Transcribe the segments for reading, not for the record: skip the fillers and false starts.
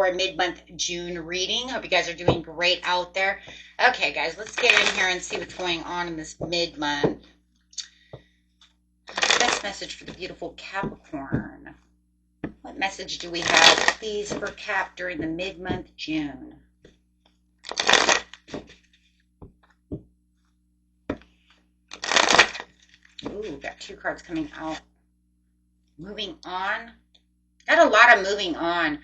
for a mid-month June reading. Hope you guys are doing great out there. Okay, guys, let's get in here and see what's going on in this mid-month. Best message for the beautiful Capricorn. What message do we have, please, for Cap during the mid-month June? Ooh, got 2 cards coming out. Moving on. Got a lot of moving on.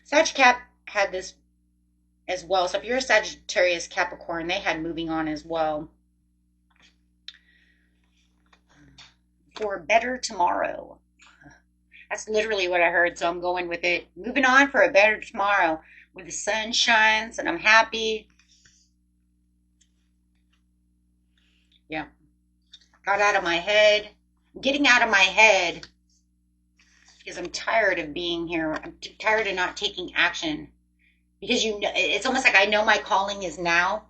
Sag Cap had this as well. So if you're a Sagittarius Capricorn, they had moving on as well. For a better tomorrow. That's literally what I heard, so I'm going with it. Moving on for a better tomorrow. Where the sun shines and I'm happy. Yeah. Got out of my head. Getting out of my head because I'm tired of being here. I'm tired of not taking action. Because it's almost like I know my calling is now.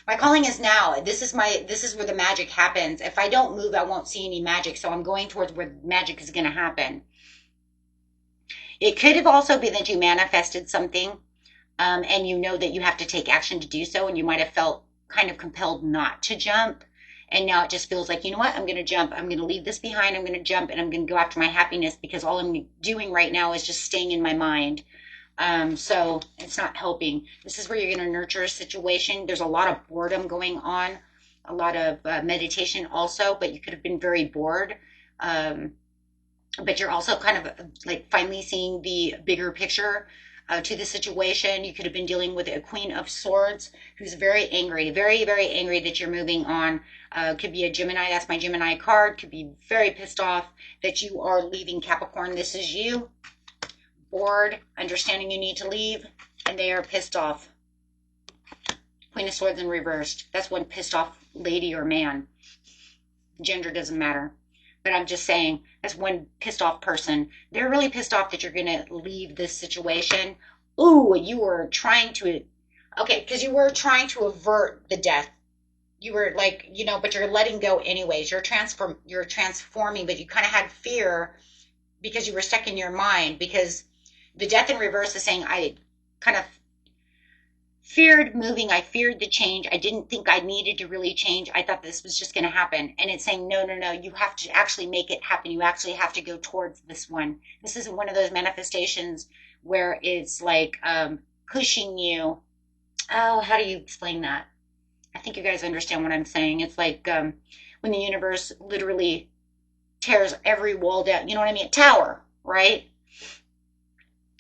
My calling is now. This is where the magic happens. If I don't move, I won't see any magic. So I'm going towards where magic is going to happen. It could have also been that you manifested something, and you know that you have to take action to do so, and you might have felt kind of compelled not to jump. And now it just feels like, you know what, I'm going to jump. I'm going to leave this behind. I'm going to jump, and I'm going to go after my happiness because all I'm doing right now is just staying in my mind. So it's not helping. This is where you're going to nurture a situation. There's a lot of boredom going on, a lot of meditation also, but you could have been very bored. But you're also kind of like finally seeing the bigger picture to the situation. You could have been dealing with a Queen of Swords who's very angry, very, very angry that you're moving on. Could be a Gemini. That's my Gemini card. Could be very pissed off that you are leaving Capricorn. This is you. Bored, understanding you need to leave, and they are pissed off. Queen of Swords in reversed. That's one pissed off lady or man. Gender doesn't matter. But I'm just saying, that's one pissed off person. They're really pissed off that you're going to leave this situation. Ooh, you were trying to, okay, because you were trying to avert the death. You were like, but you're letting go anyways. You're transforming, but you kind of had fear because you were stuck in your mind, because the death in reverse is saying, I kind of feared moving. I feared the change. I didn't think I needed to really change. I thought this was just going to happen. And it's saying, no, you have to actually make it happen. You actually have to go towards this one. This is one of those manifestations where it's like pushing you. Oh, how do you explain that? I think you guys understand what I'm saying. It's like when the universe literally tears every wall down. You know what I mean? A tower, right?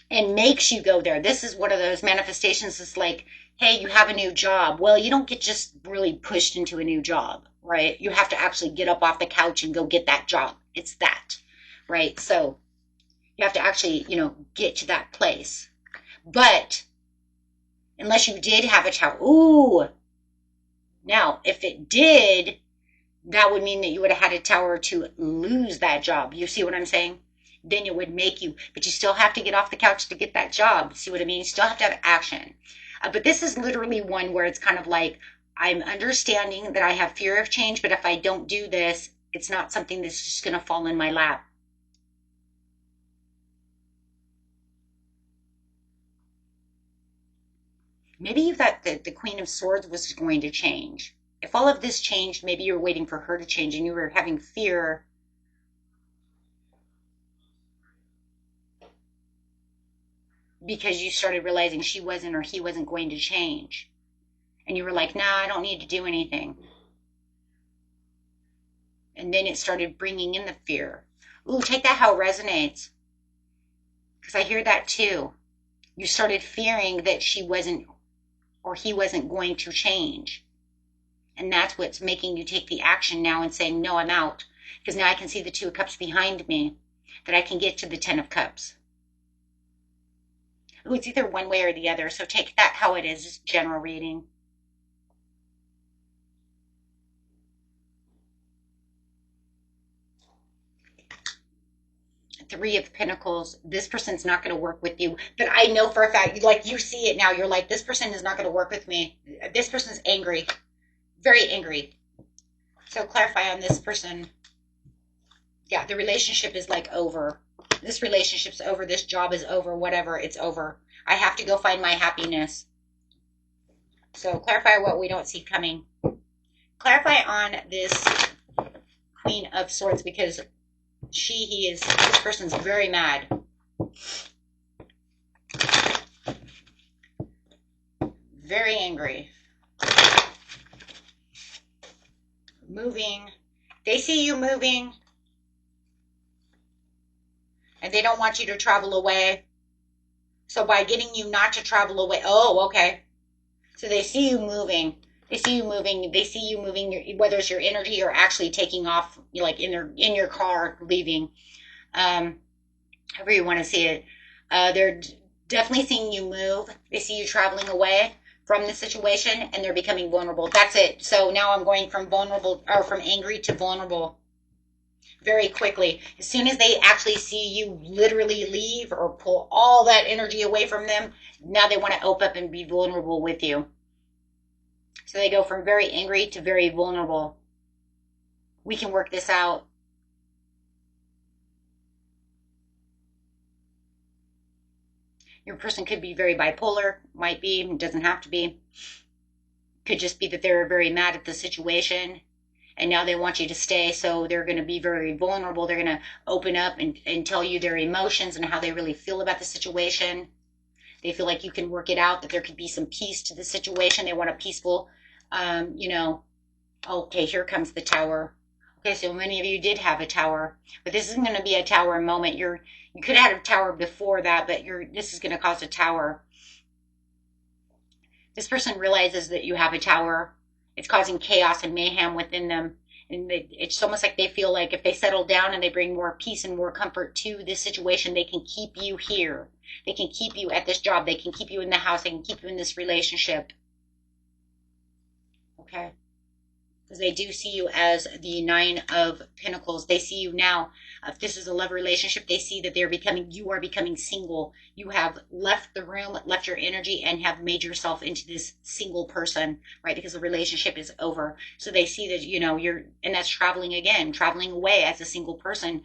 And makes you go there. This is one of those manifestations. It's like, hey, you have a new job. Well, you don't get just really pushed into a new job, right? You have to actually get up off the couch and go get that job. It's that, right? So you have to actually, get to that place. But unless you did have a tower, ooh, now if it did, that would mean that you would have had a tower to lose that job. You see what I'm saying? Then it would make you, but you still have to get off the couch to get that job. See what I mean? You still have to have action. But this is literally one where it's kind of like, I'm understanding that I have fear of change, but if I don't do this, it's not something that's just going to fall in my lap. Maybe you thought that the Queen of Swords was going to change. If all of this changed, maybe you were waiting for her to change and you were having fear because you started realizing she wasn't or he wasn't going to change. And you were like, nah, I don't need to do anything. And then it started bringing in the fear. Ooh, take that how it resonates. Because I hear that too. You started fearing that she wasn't or he wasn't going to change. And that's what's making you take the action now and saying, no, I'm out. Because now I can see the 2 of Cups behind me, that I can get to the 10 of Cups. Ooh, it's either one way or the other. So take that how it is, just general reading. Three of Pentacles. This person's not going to work with you. But I know for a fact, like you see it now, you're like, this person is not going to work with me. This person's angry. Very angry. So clarify on this person. Yeah, the relationship is like over. This relationship's over. This job is over. Whatever, it's over. I have to go find my happiness. So clarify what we don't see coming. Clarify on this Queen of Swords, because this person's very mad. Very angry. Moving. They see you moving, and they don't want you to travel away. So by getting you not to travel away, oh, okay. So they see you moving. They see you moving. They see you moving, whether it's your energy or actually taking off, like in your car, leaving. However you want to see it. They're definitely seeing you move. They see you traveling away from the situation, and they're becoming vulnerable. That's it. So now I'm going from vulnerable, or from angry to vulnerable very quickly. As soon as they actually see you literally leave or pull all that energy away from them, now they want to open up and be vulnerable with you. So they go from very angry to very vulnerable. We can work this out. Your person could be very bipolar, might be, doesn't have to be. Could just be that they're very mad at the situation, and now they want you to stay, so they're going to be very vulnerable. They're going to open up and tell you their emotions and how they really feel about the situation. They feel like you can work it out, that there could be some peace to the situation. They want a peaceful, okay, here comes the Tower. Okay, so many of you did have a Tower, but this isn't going to be a Tower moment. You could have had a Tower before that, but this is going to cause a Tower. This person realizes that you have a Tower. It's causing chaos and mayhem within them. And it's almost like they feel like if they settle down and they bring more peace and more comfort to this situation, they can keep you here. They can keep you at this job. They can keep you in the house. They can keep you in this relationship. Okay? Because they do see you as the Nine of Pentacles. They see you now. If this is a love relationship, they see that you are becoming single. You have left the room, left your energy, and have made yourself into this single person, right? Because the relationship is over. So they see that, and that's traveling again, traveling away as a single person,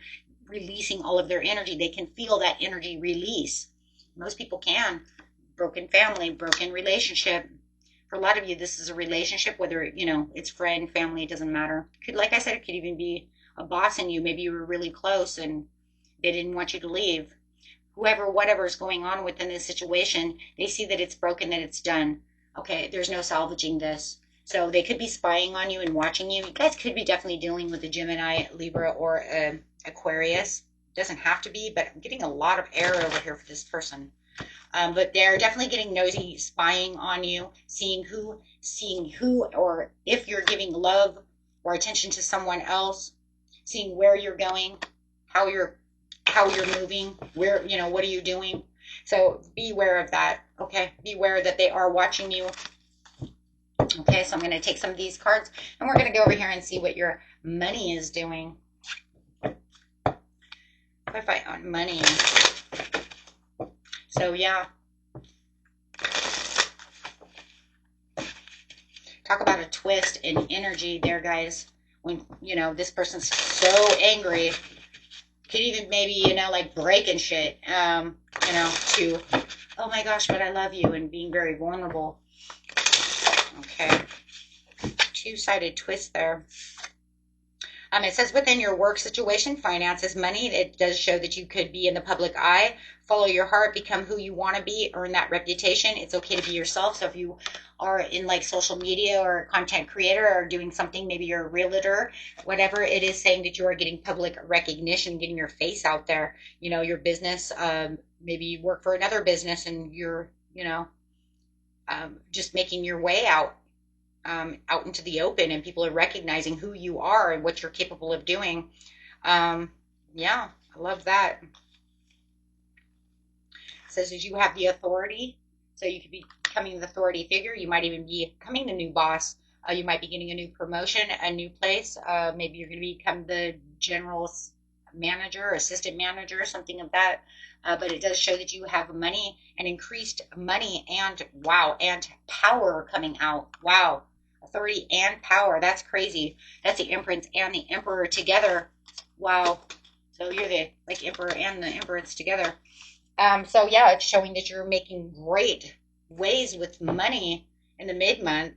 releasing all of their energy. They can feel that energy release. Most people can. Broken family, broken relationship. For a lot of you, this is a relationship, whether, it's friend, family, it doesn't matter. Like I said, it could even be a boss in you. Maybe you were really close and they didn't want you to leave. Whatever is going on within this situation, they see that it's broken, that it's done. Okay, there's no salvaging this. So they could be spying on you and watching you. You guys could be definitely dealing with a Gemini, Libra, or Aquarius. Doesn't have to be, but I'm getting a lot of air over here for this person. But they're definitely getting nosy, spying on you, seeing who, or if you're giving love or attention to someone else, seeing where you're going, how you're moving, where, what are you doing? So beware of that. Okay, beware that they are watching you. Okay, so I'm going to take some of these cards, and we're going to go over here and see what your money is doing. Clarify on money. So yeah, talk about a twist in energy there, guys. When, this person's so angry, could even maybe, like breaking shit, to, oh my gosh, but I love you, and being very vulnerable. Okay, two-sided twist there. It says within your work situation, finances, money, it does show that you could be in the public eye. Follow your heart, become who you want to be, earn that reputation. It's okay to be yourself. So if you are in like social media or a content creator or doing something, maybe you're a realtor, whatever it is, saying that you are getting public recognition, getting your face out there, your business, maybe you work for another business and you're, just making your way out into the open, and people are recognizing who you are and what you're capable of doing. Yeah, I love that. It says that you have the authority, so you could be becoming the authority figure. You might even be becoming the new boss. You might be getting a new promotion, a new place. Maybe you're going to become the general manager, assistant manager, something of that. But it does show that you have money, and increased money, and wow, and power coming out. Wow. Authority and power. That's crazy. That's the Empress and the Emperor together. Wow. So you're the like emperor and the empress together. So yeah, it's showing that you're making great ways with money in the mid-month.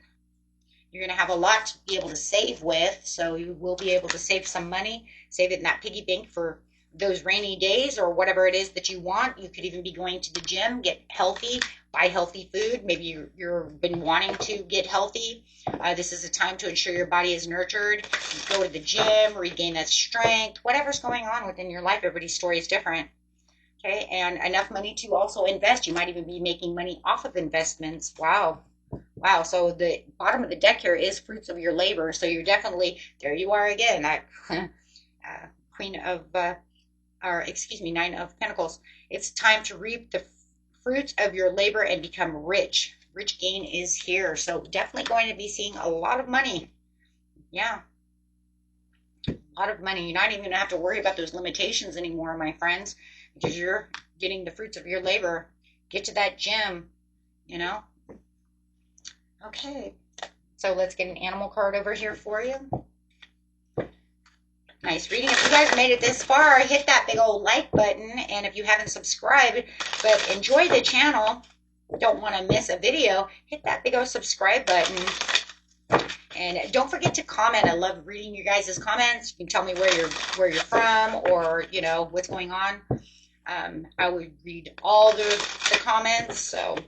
You're going to have a lot to be able to save with, so you will be able to save some money, save it in that piggy bank for those rainy days or whatever it is that you want. You could even be going to the gym, get healthy, buy healthy food. Maybe you've been wanting to get healthy. This is a time to ensure your body is nurtured. Go to the gym, regain that strength, whatever's going on within your life. Everybody's story is different. Okay, and enough money to also invest. You might even be making money off of investments. Wow. Wow, so the bottom of the deck here is fruits of your labor. So you're definitely, there you are again, that Queen of, or excuse me, Nine of Pentacles. It's time to reap the fruits of your labor and become rich. Rich gain is here. So definitely going to be seeing a lot of money. Yeah, a lot of money. You're not even going to have to worry about those limitations anymore, my friends, because you're getting the fruits of your labor. Get to that gym, you know. Okay, so let's get an animal card over here for you. Nice reading. If you guys made it this far, hit that big old like button. And if you haven't subscribed but enjoy the channel, don't want to miss a video, hit that big old subscribe button. And don't forget to comment. I love reading you guys' comments. You can tell me where you're from, or you know what's going on. I would read all the comments. So.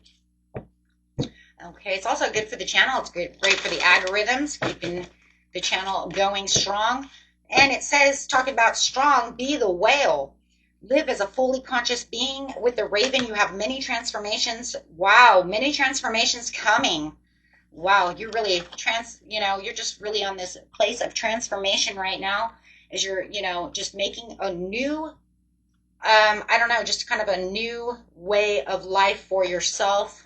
Okay, it's also good for the channel. It's great for the algorithms, keeping the channel going strong. And it says, talking about strong, be the whale. Live as a fully conscious being. With the raven, you have many transformations. Wow, many transformations coming. Wow, you're really you're just really on this place of transformation right now, as you're, just making a new, I don't know, just kind of a new way of life for yourself,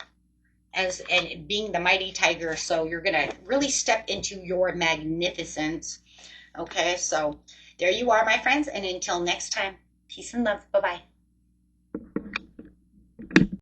and being the mighty tiger. So you're going to really step into your magnificence. Okay, so there you are, my friends. And until next time, peace and love. Bye-bye.